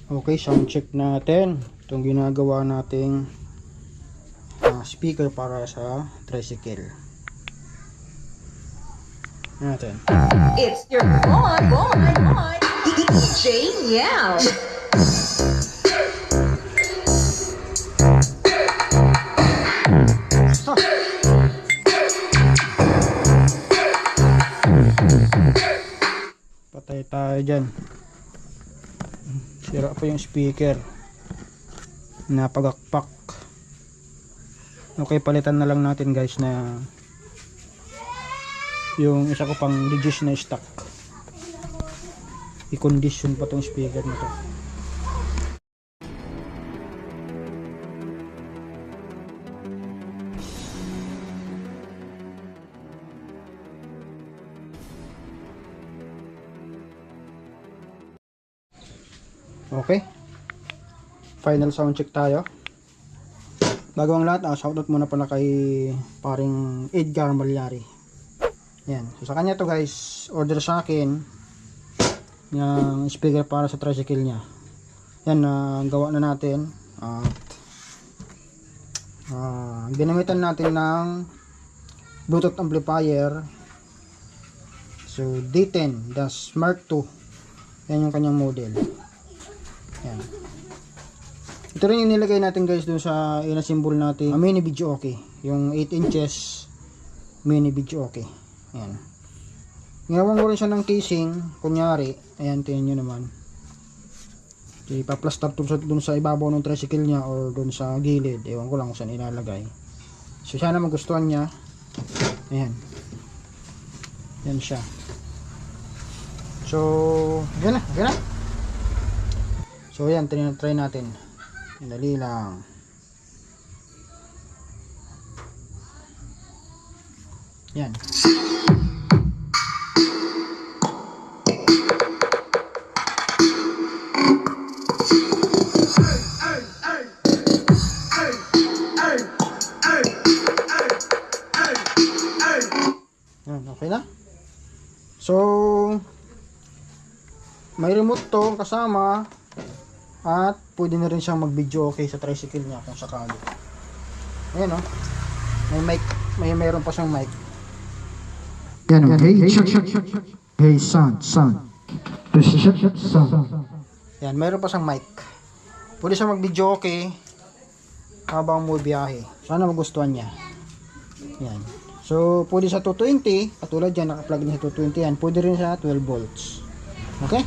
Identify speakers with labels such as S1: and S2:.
S1: Okay, sound check natin itong ginagawa nating speaker para sa tricycle natin.
S2: It's your boy, DJ Yao.
S1: Patay tayo dyan. Sira pa yung speaker, napagakpak. Okay, palitan na lang natin guys na yung isa ko pang reduce na stock. I-condition pa tong speaker na to. Okay, final sound check tayo. Bago ang lahat, shoutout muna pala kay paring Edgar Malyari. Yan, so sa kanya to guys, order sa akin yung speaker para sa tricycle niya. Yan, gawa na natin. At ginamitan natin ng Bluetooth amplifier. So D10, the Smart 2. Yan yung kanyang model. Yan. Ito rin yung nilagay natin guys dun sa ina-symbol natin mini video okay. Yung 8 inches mini video okay. Yan. Ginawan ko rin siya ng casing. Kunyari, ayan, tingnan nyo naman. Ipa-plaster dun sa ibabaw ng tricycle niya or dun sa gilid. Ewan ko lang kung saan ilalagay. So sana magustuhan niya. Ayan. Yan siya. So, yan na. Yan na. So yan, try natin. Dali lang. Yan. Yan, okay na. So may remote to kasama. At pwede na rin siyang mag-video okay sa tricycle niya kung sakali. Ayan o. May mic. Mayroon pa siyang mic. Yan o. Hey, sound. Sound. Yan, mayroon pa siyang mic. Pwede siyang mag-video okay habang mo biyahe. Sana magustuhan niya. Yan. So, pwede sa 220. Katulad dyan, naka-plug na sa 220 yan. Pwede rin sa 12 volts. Okay?